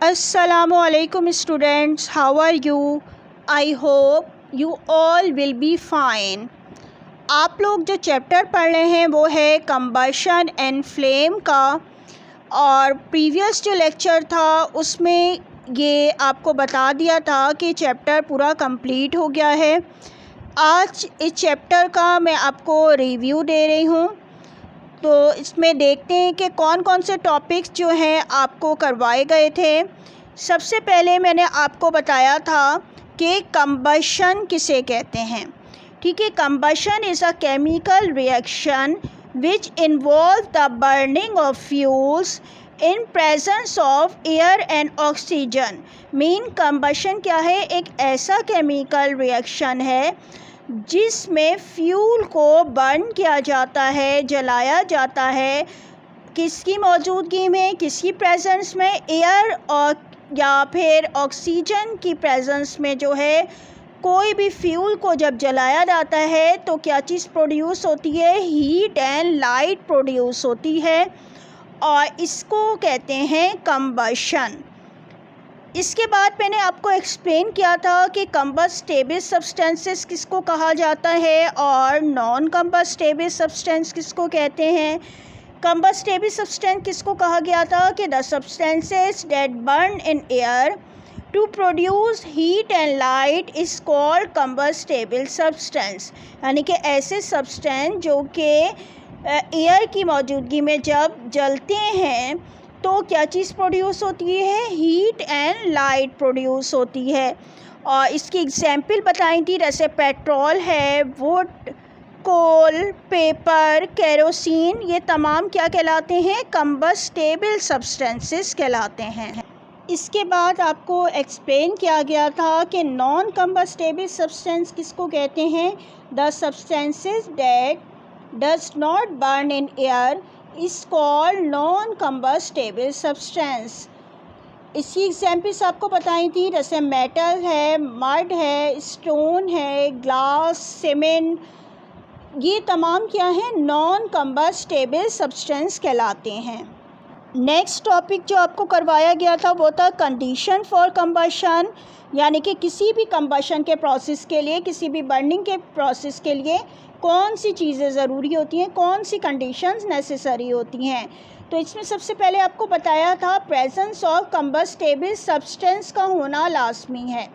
Assalamualaikum students, how are you? I hope you all will be fine. आप लोग जो chapter पढ़ रहे हैं वो है कंबशन एंड फ्लेम का, और प्रीवियस जो लेक्चर था उसमें ये आपको बता दिया था कि चैप्टर पूरा कंप्लीट हो गया है। आज इस चैप्टर का मैं आपको रिव्यू दे रही हूँ। तो इसमें देखते हैं कि कौन कौन से टॉपिक्स जो हैं आपको करवाए गए थे। सबसे पहले मैंने आपको बताया था कि कंबशन किसे कहते हैं। ठीक है, combustion is a chemical reaction which involve the burning of fuels in presence of air and oxygen. Mean combustion क्या है? एक ऐसा केमिकल रिएक्शन है जिसमें फ्यूल को बर्न किया जाता है, जलाया जाता है। किसकी मौजूदगी में? किसकी प्रेजेंस में? एयर और या फिर ऑक्सीजन की प्रेजेंस में जो है कोई भी फ्यूल को जब जलाया जाता है तो क्या चीज़ प्रोड्यूस होती है? हीट एंड लाइट प्रोड्यूस होती है, और इसको कहते हैं कंबशन। इसके बाद मैंने आपको एक्सप्लेन किया था कि कंबस्टेबल सब्सटेंसेस किसको कहा जाता है और नॉन कंबस्टेबल सब्सटेंस किसको कहते हैं। कंबस्टेबल सब्सटेंस किसको कहा गया था कि the substances that burn in air to produce heat and light is called combustible substance. यानी कि ऐसे सब्सटेंस जो कि एयर की मौजूदगी में जब जलते हैं तो क्या चीज़ प्रोड्यूस होती है? हीट एंड लाइट प्रोड्यूस होती है। और इसकी एग्जाम्पल बताई थी, जैसे पेट्रोल है, वुड, कोल, पेपर, केरोसिन, ये तमाम क्या कहलाते हैं? कंबस्टेबल सब्सटेंसेस कहलाते हैं। इसके बाद आपको एक्सप्लेन किया गया था कि नॉन कंबस्टेबल सब्सटेंस किसको कहते हैं। The substances that does not burn in air is called non combustible substance. इसकी एग्जाम्पल्स आपको बताई थी, जैसे मेटल है, मड है, स्टोन है, ग्लास, सीमेंट, ये तमाम क्या हैं? नॉन कंबस्टेबल सब्सटेंस कहलाते हैं। नेक्स्ट टॉपिक जो आपको करवाया गया था वो था कंडीशन फॉर कंबशन। यानी कि किसी भी कंबशन के प्रोसेस के लिए, किसी भी बर्निंग के प्रोसेस के लिए कौन सी चीज़ें ज़रूरी होती हैं, कौन सी कंडीशंस नेसेसरी होती हैं। तो इसमें सबसे पहले आपको बताया था प्रेजेंस ऑफ कंबस्टेबल सब्सटेंस का होना लाजमी है।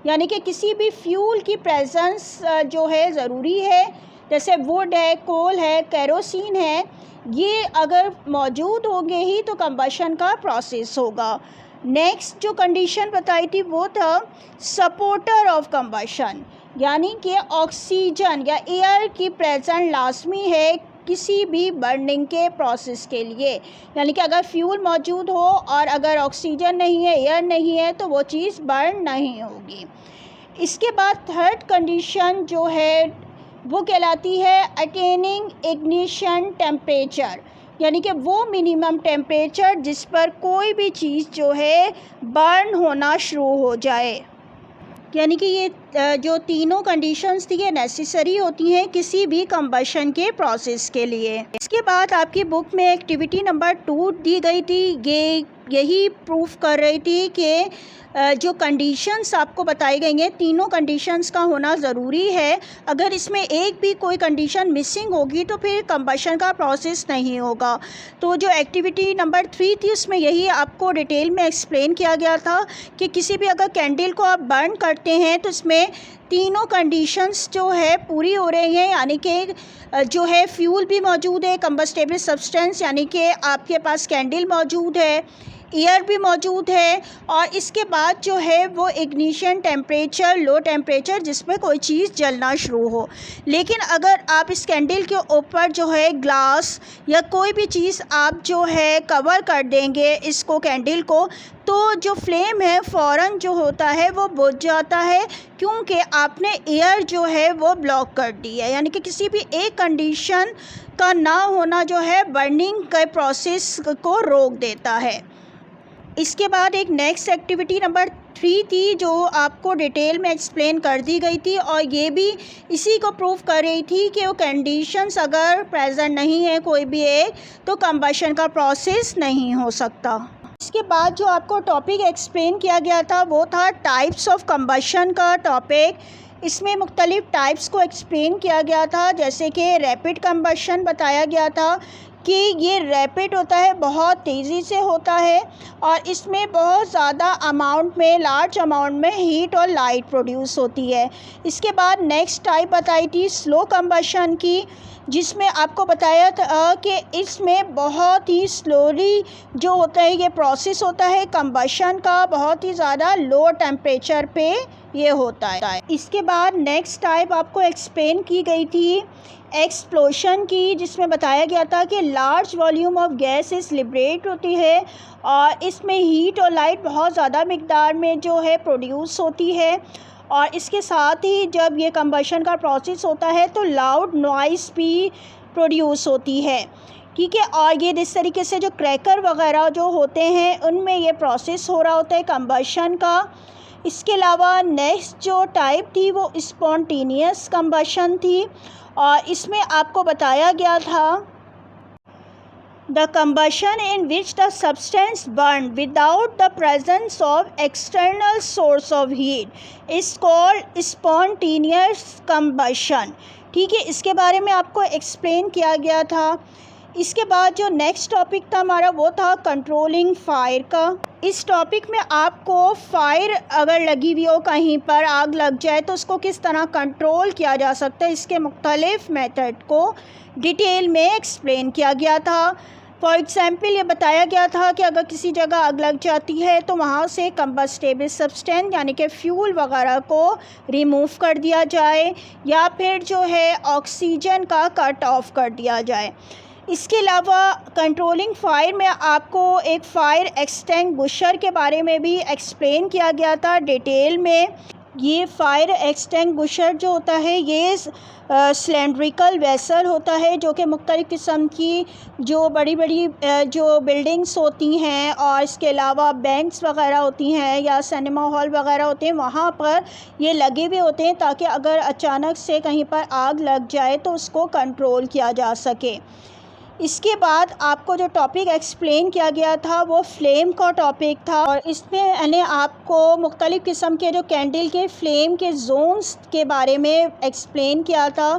यानी कि किसी भी फ्यूल की प्रेजेंस जो है ज़रूरी है। जैसे वुड है, कोल है, केरोसिन है, ये अगर मौजूद होंगे ही तो कंबशन का प्रोसेस होगा। नेक्स्ट जो कंडीशन बताई थी वो था सपोर्टर ऑफ कंबशन। यानी कि ऑक्सीजन या एयर की प्रेजेंट लाजमी है किसी भी बर्निंग के प्रोसेस के लिए। यानी कि अगर फ्यूल मौजूद हो और अगर ऑक्सीजन नहीं है, एयर नहीं है, तो वो चीज़ बर्न नहीं होगी। इसके बाद थर्ड कंडीशन जो है वो कहलाती है अटेनिंग इग्निशन टेम्परेचर। यानी कि वो मिनिमम टेम्परेचर जिस पर कोई भी चीज़ जो है बर्न होना शुरू हो जाए। यानी कि ये जो तीनों कंडीशंस थी ये नेसेसरी होती हैं किसी भी कंबशन के प्रोसेस के लिए। इसके बाद आपकी बुक में एक्टिविटी नंबर 2 दी गई थी, ये यही प्रूफ कर रही थी कि जो कंडीशंस आपको बताई गई हैं तीनों कंडीशंस का होना ज़रूरी है। अगर इसमें एक भी कोई कंडीशन मिसिंग होगी तो फिर कंबशन का प्रोसेस नहीं होगा। तो जो एक्टिविटी नंबर 3 थी उसमें यही आपको डिटेल में एक्सप्लेन किया गया था कि किसी भी अगर कैंडल को आप बर्न करते हैं तो इसमें तीनों कंडीशंस जो है पूरी हो रही हैं। यानी कि जो है फ्यूल भी मौजूद है, कंबस्टेबल सब्सटेंस, यानी कि आपके पास कैंडल मौजूद है, एयर भी मौजूद है, और इसके बाद जो है वो इग्निशन टेम्परेचर, लो टेम्परेचर जिसमें कोई चीज़ जलना शुरू हो। लेकिन अगर आप इस कैंडल के ऊपर जो है ग्लास या कोई भी चीज़ आप जो है कवर कर देंगे इसको, कैंडल को, तो जो फ्लेम है फ़ौरन जो होता है वो बुझ जाता है, क्योंकि आपने एयर जो है वो ब्लॉक कर दी है। यानी कि किसी भी एक कंडीशन का ना होना जो है बर्निंग के प्रोसेस को रोक देता है। इसके बाद एक नेक्स्ट एक्टिविटी नंबर 3 थी जो आपको डिटेल में एक्सप्लेन कर दी गई थी, और ये भी इसी को प्रूव कर रही थी कि वो कंडीशंस अगर प्रेजेंट नहीं है कोई भी एक, तो कंबशन का प्रोसेस नहीं हो सकता। इसके बाद जो आपको टॉपिक एक्सप्लेन किया गया था वो था टाइप्स ऑफ कंबशन का टॉपिक। इसमें मुख्तलिफ़ टाइप्स को एक्सप्लेन किया गया था, जैसे कि रैपिड कंबशन बताया गया था कि ये रैपिड होता है, बहुत तेज़ी से होता है और इसमें बहुत ज़्यादा अमाउंट में, लार्ज अमाउंट में हीट और लाइट प्रोड्यूस होती है। इसके बाद नेक्स्ट टाइप बताई थी स्लो कंबशन की, जिसमें आपको बताया था कि इसमें बहुत ही स्लोली जो होता है ये प्रोसेस होता है कंबशन का, बहुत ही ज़्यादा लो टेम्परेचर पे ये होता है। इसके बाद नेक्स्ट टाइप आपको एक्सप्लेन की गई थी एक्सप्लोशन की, जिसमें बताया गया था कि लार्ज वॉल्यूम ऑफ गैस इस लिबरेट होती है और इसमें हीट और लाइट बहुत ज़्यादा मिकदार में जो है प्रोड्यूस होती है और इसके साथ ही जब ये कंबशन का प्रोसेस होता है तो लाउड नॉइस भी प्रोड्यूस होती है, ठीक है। और ये इस तरीके से जो क्रैकर वगैरह जो होते हैं उनमें ये प्रोसेस हो रहा होता है कंबशन का। इसके अलावा नेक्स्ट जो टाइप थी वो स्पॉन्टेनियस कंबशन थी और इसमें आपको बताया गया था the combustion in which the substance burn without the presence of external source of heat is called spontaneous combustion, ठीक है। इसके बारे में आपको एक्सप्लेन किया गया था। इसके बाद जो नेक्स्ट टॉपिक था हमारा वो था कंट्रोलिंग फायर का। इस टॉपिक में आपको फायर अगर लगी हुई हो, कहीं पर आग लग जाए तो उसको किस तरह कंट्रोल किया जा सकता है, इसके मुख्तलिफ मेथड को डिटेल में एक्सप्लेन किया गया था। फॉर एग्ज़ाम्पल ये बताया गया था कि अगर किसी जगह आग लग जाती है तो वहाँ से कंबस्टेबल सब्सटेंस यानी कि फ्यूल वगैरह को रिमूव कर दिया जाए या फिर जो है ऑक्सीजन का कट ऑफ कर दिया जाए। इसके अलावा कंट्रोलिंग फायर में आपको एक फ़ायर एक्सटिंग्विशर के बारे में भी एक्सप्लेन किया गया था डिटेल में। ये फ़ायर एक्सटिंग्विशर जो होता है ये सिलेंड्रिकल वेसल होता है जो कि मुख्तलिफ़ किस्म की जो बड़ी बड़ी जो बिल्डिंग्स होती हैं और इसके अलावा बैंक्स वगैरह होती हैं या सिनेमा हॉल वगैरह होते हैं, वहाँ पर ये लगे हुए होते हैं ताकि अगर अचानक से कहीं पर आग लग जाए तो उसको कंट्रोल किया जा सके। इसके बाद आपको जो टॉपिक एक्सप्लेन किया गया था वो फ्लेम का टॉपिक था और इसमें मैंने आपको मुख्तलिफ़ किस्म के जो कैंडल के फ्लेम के जोन्स के बारे में एक्सप्लेन किया था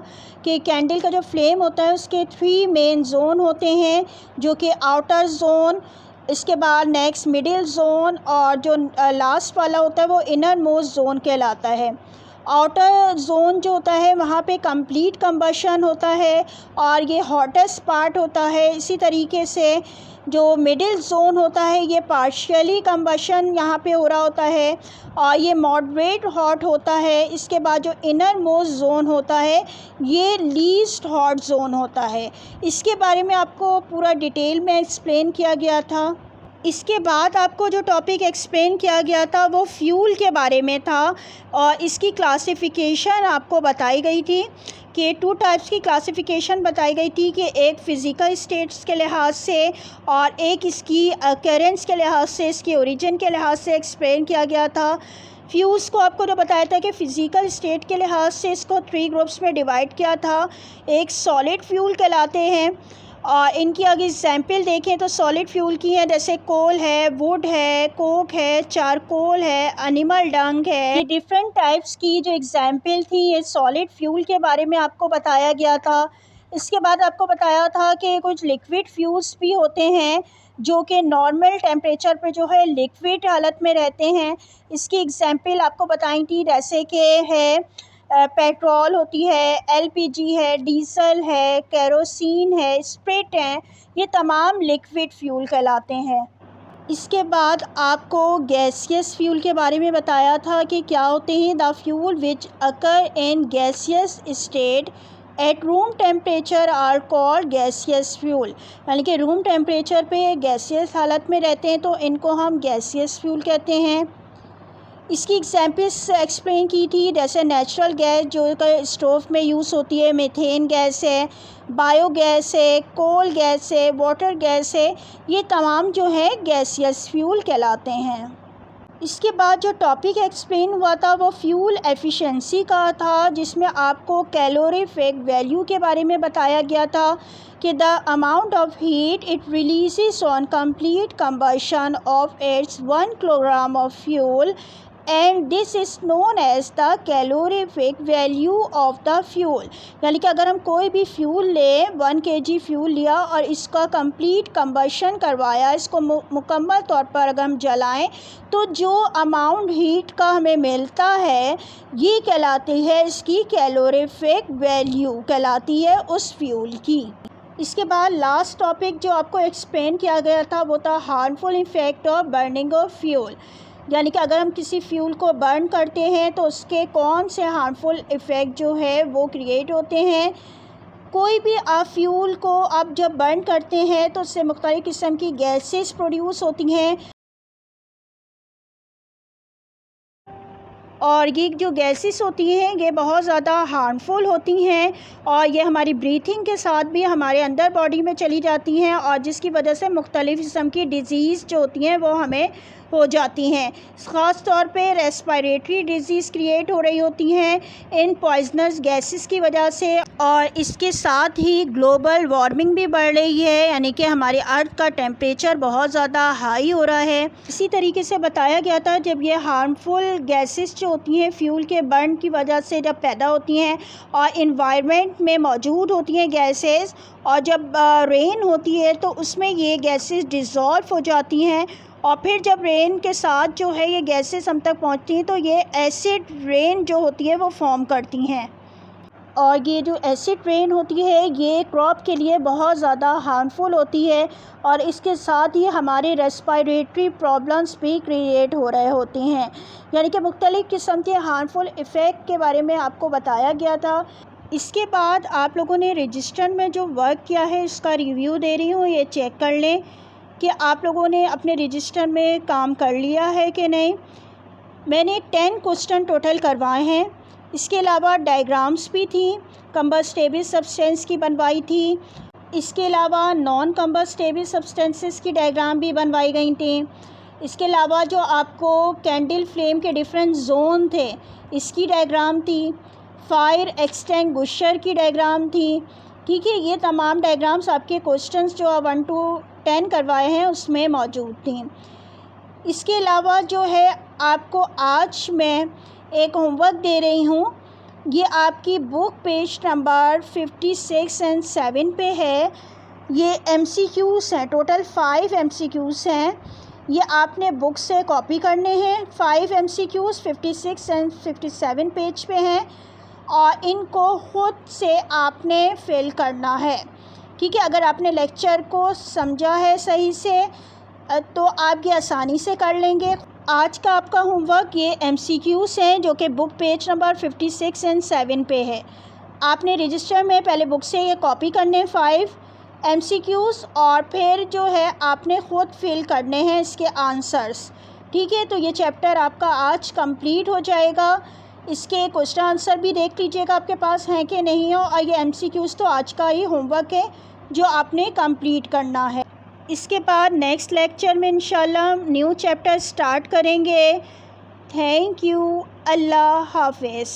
कि कैंडल का जो फ्लेम होता है उसके 3 मेन जोन होते हैं, जो कि आउटर जोन, इसके बाद नेक्स्ट मिडिल जोन और जो लास्ट वाला होता है वो इनर मोस्ट जोन कहलाता है। आउटर जोन जो होता है वहाँ पे कंप्लीट कंबशन होता है और ये हॉटेस्ट पार्ट होता है। इसी तरीके से जो मिडिल जोन होता है ये पार्शियली कंबशन यहाँ पे हो रहा होता है और ये मॉडरेट हॉट होता है। इसके बाद जो इनर मोस्ट जोन होता है ये लीस्ट हॉट जोन होता है। इसके बारे में आपको पूरा डिटेल में एक्सप्लेन किया गया था। इसके बाद आपको जो टॉपिक एक्सप्लेन किया गया था वो फ्यूल के बारे में था और इसकी क्लासिफिकेशन आपको बताई गई थी कि 2 टाइप्स की क्लासिफिकेशन बताई गई थी कि एक फ़िज़िकल स्टेट्स के लिहाज से और एक इसकी अकरेंस के लिहाज से, इसकी ओरिजिन के लिहाज से एक्सप्लेन किया गया था। फ्यूल्स को आपको जो बताया था कि फ़िज़िकल स्टेट के लिहाज से इसको 3 ग्रुप्स में डिवाइड किया था। एक सॉलिड फ्यूल कहलाते हैं और इनकी अगर एग्जाम्पल देखें तो सॉलिड फ्यूल की है, जैसे कोल है, वुड है, कोक है, चारकोल है, एनिमल डंग है। ये डिफरेंट टाइप्स की जो एग्जाम्पल थी ये सॉलिड फ्यूल के बारे में आपको बताया गया था। इसके बाद आपको बताया था कि कुछ लिक्विड फ्यूल्स भी होते हैं जो कि नॉर्मल टेम्परेचर पे जो है लिक्विड हालत में रहते हैं। इसकी एग्जाम्पल आपको बताई थी, जैसे कि है पेट्रोल होती है, एलपीजी है, डीजल है, केरोसिन है, स्प्रिट है, ये तमाम लिक्विड फ्यूल कहलाते हैं। इसके बाद आपको गैसियस फ्यूल के बारे में बताया था कि क्या होते हैं। The fuel which occur in gaseous state at room temperature are called gaseous fuel, यानी कि रूम टेम्परेचर पे गैसियस हालत में रहते हैं तो इनको हम गैसियस फ्यूल कहते हैं। इसकी एग्जाम्पल्स एक्सप्लेन की थी, जैसे नेचुरल गैस जो स्टोव में यूज़ होती है, मीथेन गैस है, बायोगैस है, कोल गैस है, वाटर गैस है, ये तमाम जो है गैसियस फ्यूल कहलाते हैं। इसके बाद जो टॉपिक एक्सप्लेन हुआ था वो फ्यूल एफिशिएंसी का था, जिसमें आपको कैलोरीफिक वैल्यू के बारे में बताया गया था कि the amount of heat it releases on complete combustion of its 1 kilogram of fuel and this is known as the calorific value of the fuel. यानी कि अगर हम कोई भी फ्यूल लें, 1 kg फ्यूल लिया और इसका कंप्लीट कंबशन करवाया, इसको मुकम्मल तौर पर अगर हम जलाएं तो जो अमाउंट हीट का हमें मिलता है ये कहलाती है इसकी कैलोरीफिक वैल्यू कहलाती है उस फ्यूल की। इसके बाद लास्ट टॉपिक जो आपको एक्सप्लेन किया गया था वो था harmful effect of burning of fuel. यानी कि अगर हम किसी फ्यूल को बर्न करते हैं तो उसके कौन से हार्मफुल इफ़ेक्ट जो है वो क्रिएट होते हैं। कोई भी आप फ्यूल को आप जब बर्न करते हैं तो उससे मुख्तलिफ़ किस्म की गैसेस प्रोड्यूस होती हैं और ये जो गैसेस होती हैं ये बहुत ज़्यादा हार्मफुल होती हैं और ये हमारी ब्रीथिंग के साथ भी हमारे अंदर बॉडी में चली जाती हैं और जिसकी वजह से मुख्तलिफ़ किस्म की डिज़ीज़ जो होती हैं वो हमें हो जाती हैं। ख़ास तौर पे रेस्पिरेटरी डिजीज़ क्रिएट हो रही होती हैं इन पॉइजनस गैसेस की वजह से और इसके साथ ही ग्लोबल वार्मिंग भी बढ़ रही है, यानी कि हमारे अर्थ का टेम्परेचर बहुत ज़्यादा हाई हो रहा है। इसी तरीके से बताया गया था जब ये हार्मफुल गैसेस जो होती हैं फ्यूल के बर्न की वजह से जब पैदा होती हैं और इन्वायरमेंट में मौजूद होती हैं गैसेस और जब रेन होती है तो उसमें ये गैसेस डिज़ोल्व हो जाती हैं और फिर जब रेन के साथ जो है ये गैसेस हम तक पहुंचती हैं तो ये एसिड रेन जो होती है वो फॉर्म करती हैं और ये जो एसिड रेन होती है ये क्रॉप के लिए बहुत ज़्यादा हार्मफुल होती है और इसके साथ ही हमारे रेस्पिरेटरी प्रॉब्लम्स भी क्रिएट हो रहे होते हैं। यानी कि मुख्तलिफ़ किस्म के हार्मफुल इफ़ेक्ट के बारे में आपको बताया गया था। इसके बाद आप लोगों ने रजिस्टर में जो वर्क किया है उसका रिव्यू दे रही हूँ, ये चेक कर लें कि आप लोगों ने अपने रजिस्टर में काम कर लिया है कि नहीं। मैंने 10 क्वेश्चन टोटल करवाए हैं। इसके अलावा डायग्राम्स भी थी, कंबस्टेबल सब्सटेंस की बनवाई थी। इसके अलावा नॉन कंबस्टेबल सब्सटेंसेस की डायग्राम भी बनवाई गई थी। इसके अलावा जो आपको कैंडल फ्लेम के डिफरेंट जोन थे इसकी डायग्राम थी। फायर एक्सटिंग्विशर की डायग्राम थी। ठीक है, ये तमाम डायग्राम्स आपके क्वेश्चंस जो 1 to 10 करवाए हैं उसमें मौजूद थी। इसके अलावा जो है आपको आज मैं एक होमवर्क दे रही हूँ, ये आपकी बुक पेज नंबर 56 और 7 पे है। ये MCQs हैं, टोटल 5 MCQs हैं। ये आपने बुक से कॉपी करने हैं। 5 MCQs 56 और 57 पेज पे हैं और इनको खुद से आपने फिल करना है। ठीक है, अगर आपने लेक्चर को समझा है सही से तो आप ये आसानी से कर लेंगे। आज का आपका होमवर्क ये MCQs हैं जो कि बुक पेज नंबर 56 और 7 पे है। आपने रजिस्टर में पहले बुक से ये कॉपी करने 5 MCQs और फिर जो है आपने ख़ुद फिल करने हैं इसके आंसर्स। ठीक है, तो ये चैप्टर आपका आज कंप्लीट हो जाएगा। इसके क्वेश्चन आंसर भी देख लीजिएगा आपके पास हैं कि नहीं हो और ये MCQs तो आज का ही होमवर्क है जो आपने कंप्लीट करना है। इसके बाद नेक्स्ट लेक्चर में इंशाल्लाह न्यू चैप्टर स्टार्ट करेंगे। Thank you. अल्लाह हाफ़िज़।